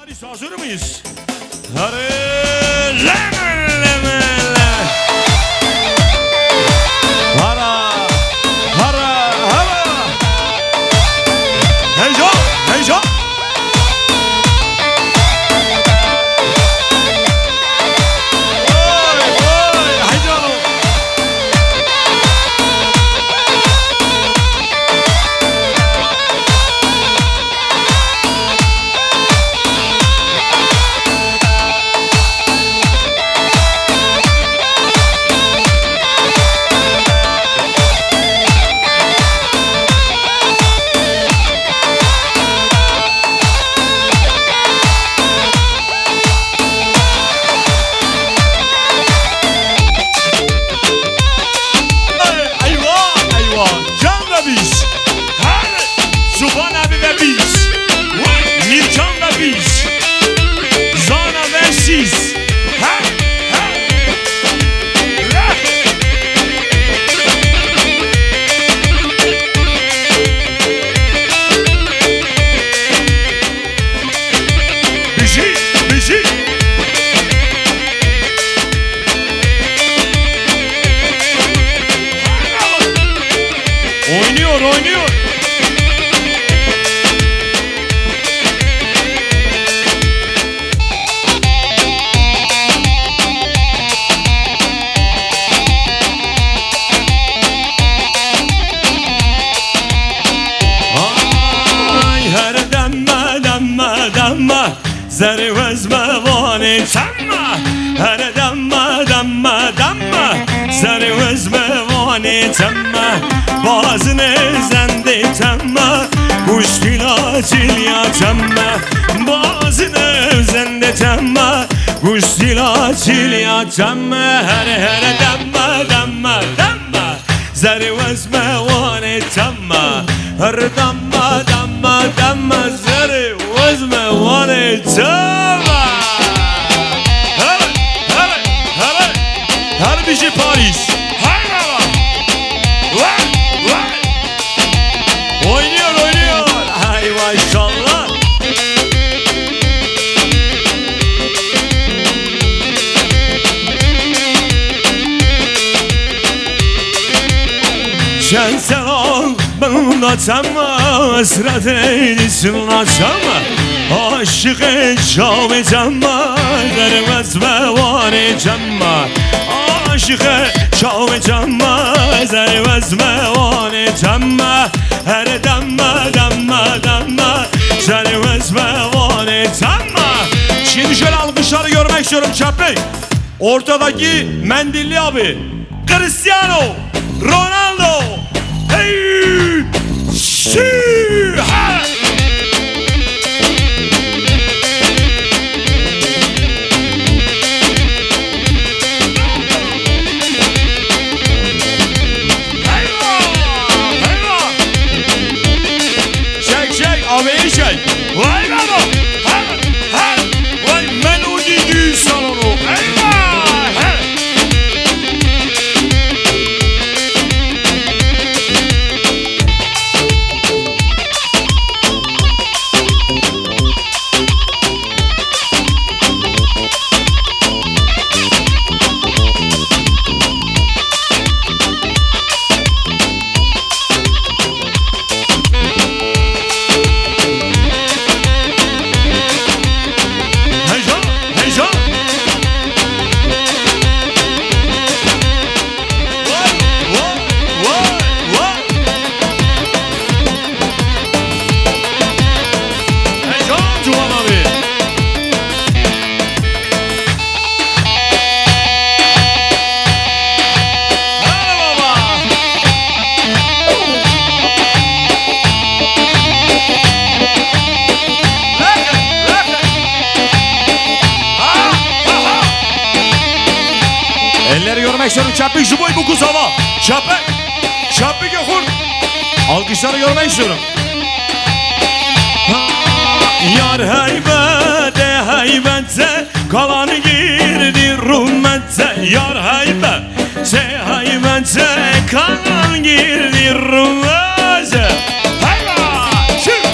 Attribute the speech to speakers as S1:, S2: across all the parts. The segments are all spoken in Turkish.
S1: Paris hazır mıyız? Hadi lemon lemon. Hara hara hara. Heyecan heyecan. Oynuyor. Ay her demme zerre vezme vani temma. Her demme zerre vezme vani temma. Bazını zende temma. Kuştila çilya temma. Bazını zende temma. Kuştila çilya temma. Her demme zerre vezme vani temma. Her demme zerre vezme vani temma. Her bir şey Paris. Oynuyor. Hay maşallah. Sen selam bana temma. Esret eylesin açama. Aşık şam temma. Dervez ve vani temma. Aşık şam temma. Dervez ve vani temma. Her demme Dervez ve vani temma. Şimdi şöyle alkışları görmek istiyorum Çapri. Ortadaki mendilli abi Cristiano Ronaldo. Hey! Ha! Abi şey. Vay baba. Vay melodi du salonu. Eyvah. Elleri görmek istiyorum. Çapık şu boy bu kuz hava. Çapık yokur. Alkışları görmek istiyorum. Yar heybete kalanı girdi rummete. Yar heybete kalan girdi rummete. Hayva! Çık!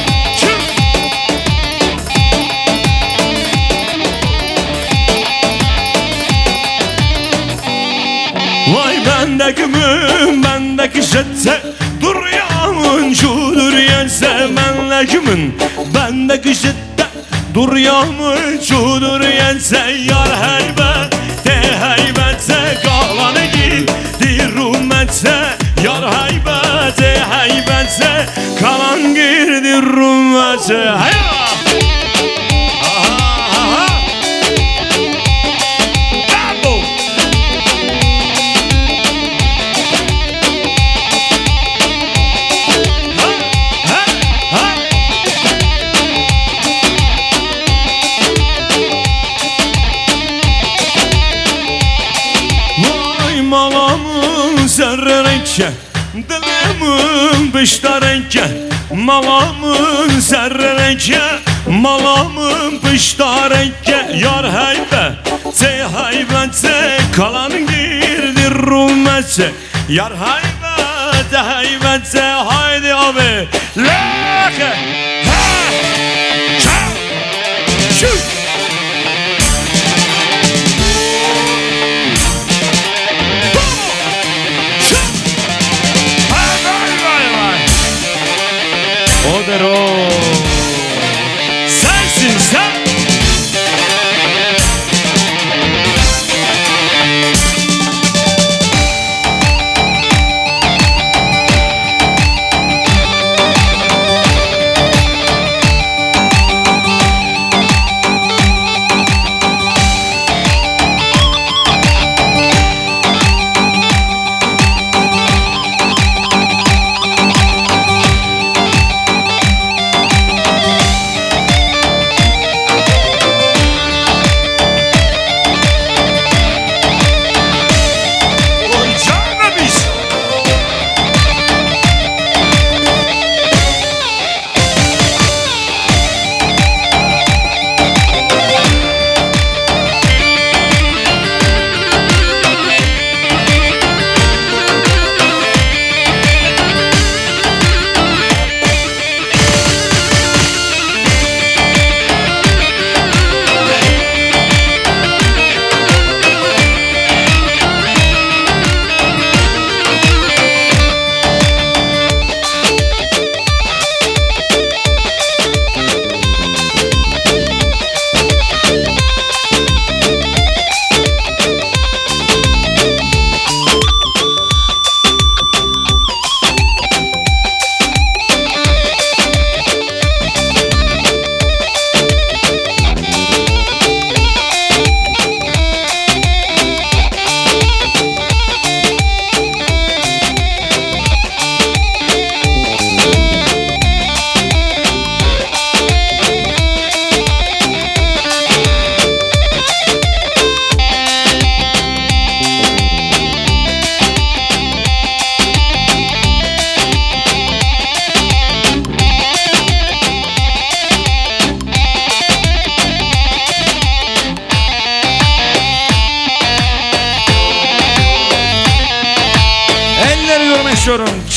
S1: bendeki şetse duruyormun şudur yense menlekimin bendeki şette duruyormun şudur yense yar heybet de heybetse kalanı girdi rumetse yar heybet de heybetse kalan girdi rumetse hayva Serrenke, dilimin piştarenke malamın serrenke, malamın piştarenke yar heybe, te heybetse kalan girdi rumetse yar heybe, te heybetse haydi abi leke, ha, çal, şut. Odur o. Sensin sen.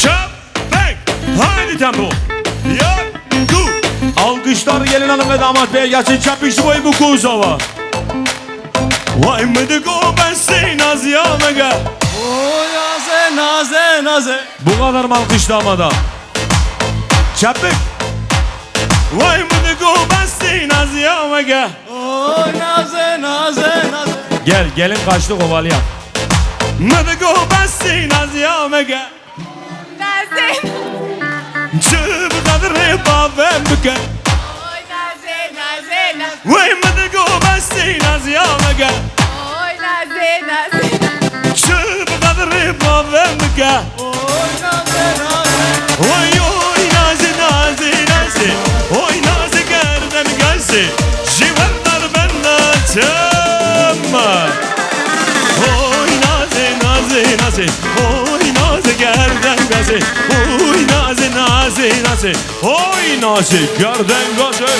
S1: Çöpek haydi tempo Yaku alkışlar gelin hanım ve damat bey geçin çapıştı boyu bu kuzava vay mıdıko ben sey naziyame gel
S2: oy naze naze naze
S1: bu kadar mı alkış damada çöpek vay mıdıko ben sey naziyame gel
S2: oy naze naze naze
S1: gel gelin kaçtı kovalıya mıdıko ben sey naziyame gel Çıbıdadır babam büke
S3: Oy naze naze naze
S1: Vay mıdıko ben sey naziyame gel
S3: Oy naze naze
S1: Çıbıdadır babam büke
S2: oy naze naze
S1: Oy oy naze naze naze Oy naze gerdem gelse Jiverler benden çemma Oy naze naze naze Oy naze gerdem gelse Oy naze naze naze Oy naze gerdem gelse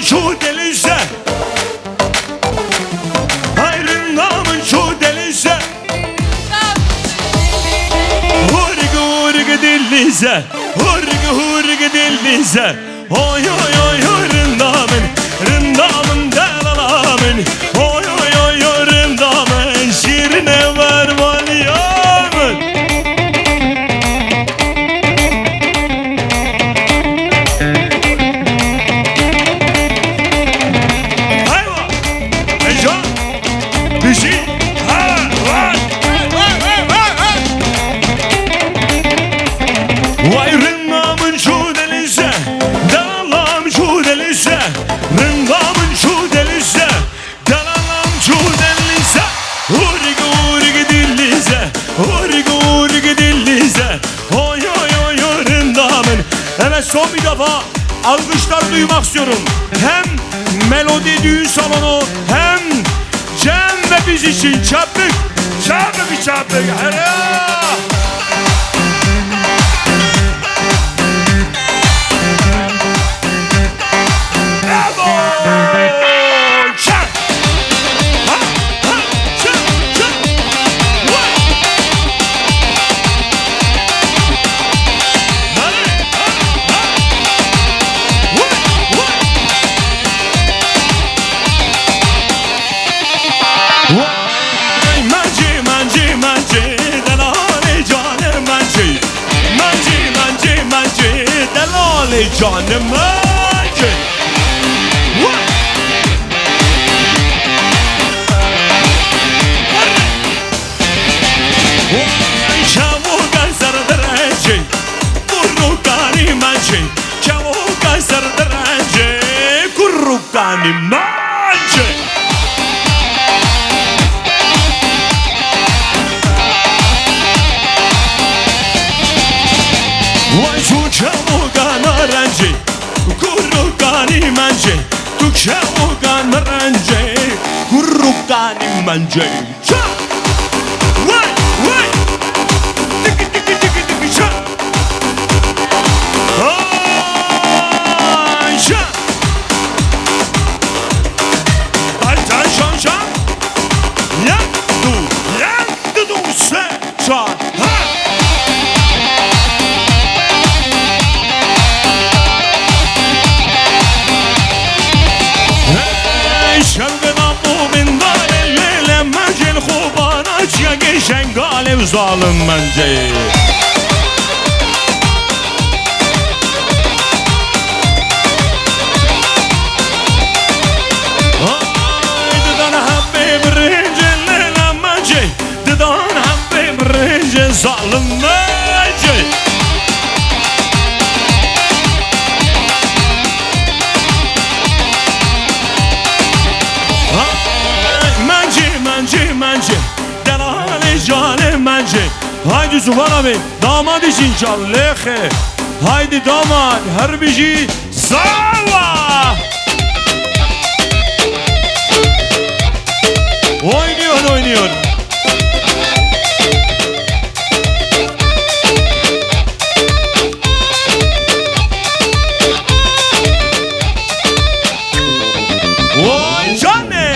S1: Şu delişe dillize hurg dillize oy oy oy oy rındamın delalamın oy oy oy oy rındamın şirine ver valyamın hayva heyecan bir şey ha var vay rındamın şu delize delalam şu delize rındamın şu delize delalam şu delize hurg dillize hurg dillize oy oy oy oy rındamın. Evet, son bir defa alkışlar duymak istiyorum. Hem melodi düğün salonu hem Cem ve biz için çapık çapık çapık helal. Canım acı çavuğa sardırancı kurrukani mancı çavuğa sardırancı kurrukani mancı vay şu çavuğa naranci kurrukani mancı tu çavuğa naranci kurrukani mancı vay vay tiki tiki tiki tiki ça Ayşe Ayşe şan şan yak du se ça ha şevgena mumin dale lele mecil khubana çiğe şengale zalim mence Didan habib rince lele mence Didan habib rince zalim mence Mence delale cane mence. Haydi Zufan abi damat için çal lehe. Haydi damat her bir şey sağla. Oynuyor Vay canne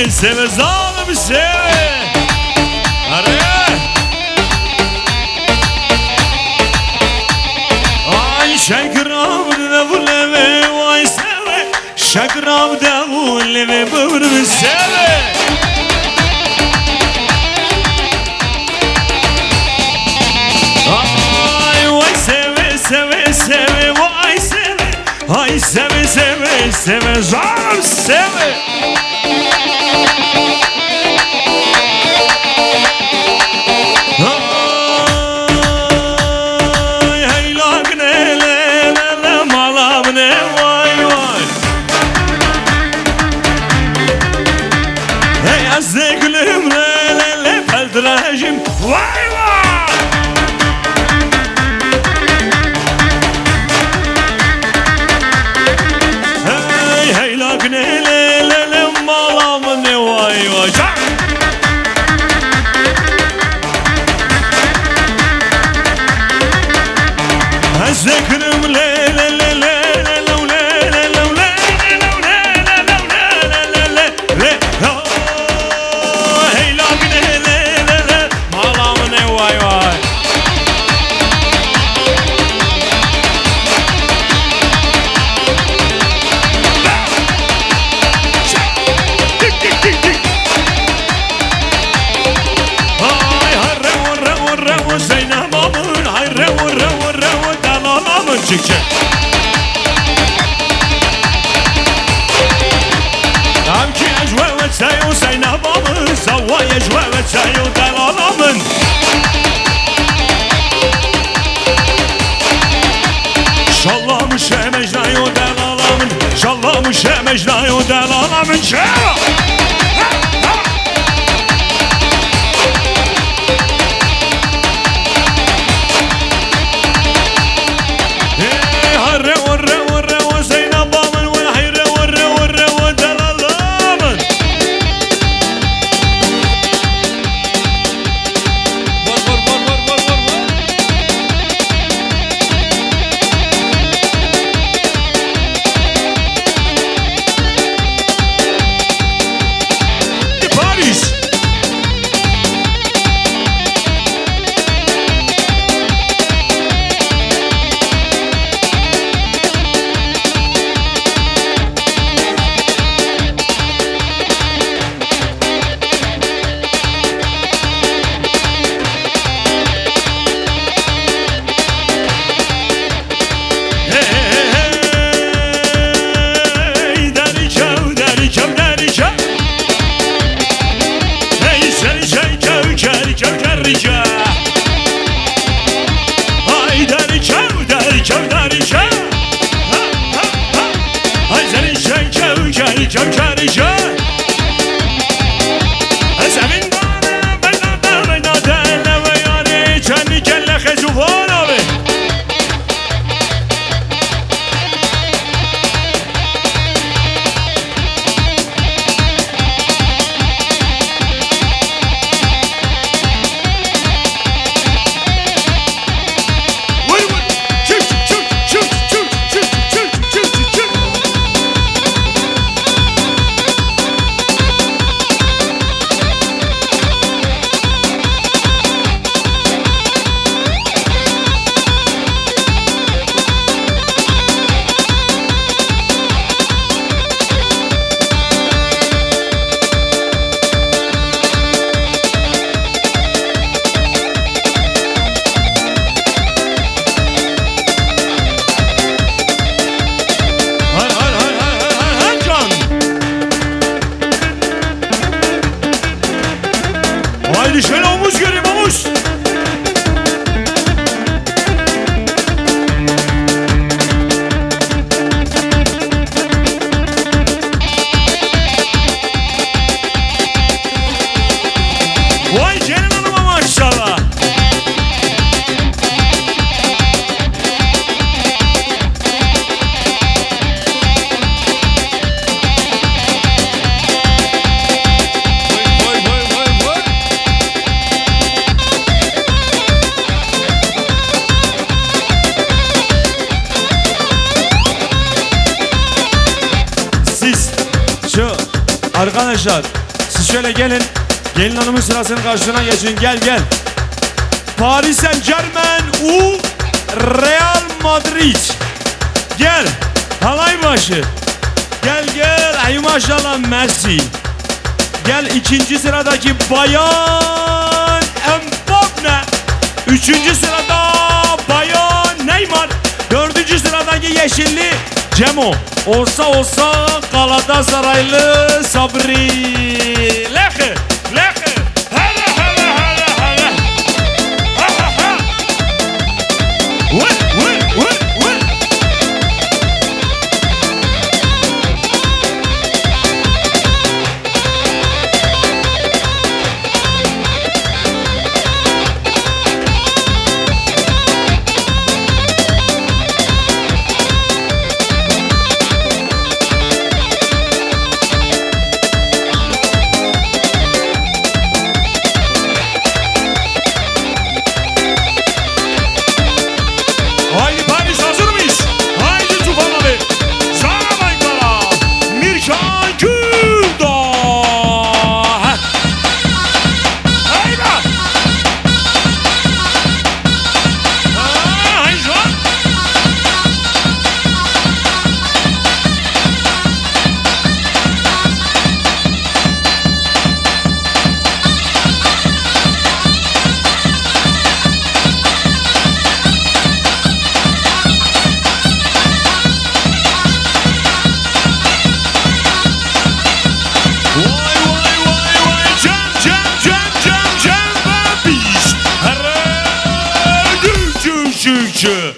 S1: seve zalim seve. Are. Ay şekrav devleve vay seve. Şekrav devleve bıvrım seve. Ay vay seve seve seve vay seve. Ay seve seve seve zalim seve. Vay vay! Hey hey la ne le malam ne vay vay! Ezekrim le Çıkça. Tam ki ecve ve çayo Zeynep'amın Zavva ecve ve çayo delalamın Şallamış emecnayo delalamın Şallamış emecnayo delalamın Çeva! Haydi şöyle omuz göreyim omuz. Vay gelin hanıma maşallah. Arkadaşlar Siz şöyle gelin. Gelin hanımın sırasının karşısına geçin. Gel gel. Paris Saint Germain u Real Madrid. Gel. Halay başı. Gel gel. Ay maşallah Messi. Gel ikinci sıradaki bayan Mbappe. Üçüncü sırada bayan Neymar. Dördüncü sıradaki yeşilli Cemo. Olsa Galatasaraylı Sabri. Lehe lehe. Hele hele hele hele. Ha ha ha. Vı vı vı vı. Haydi Paris hazır mıyız? Haydi Tufan abi. Sana baykala. Mirkan Güldağ. Haydi. Haydi şu an. Vay cem babiş. Herre gücü.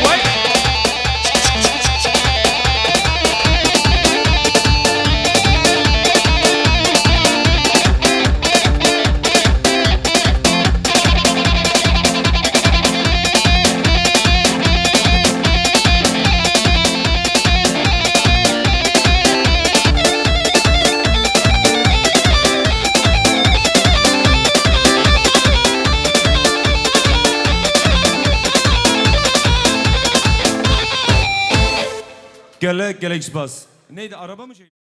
S1: Vay. Gelek Xbas. Neydi araba mı şey?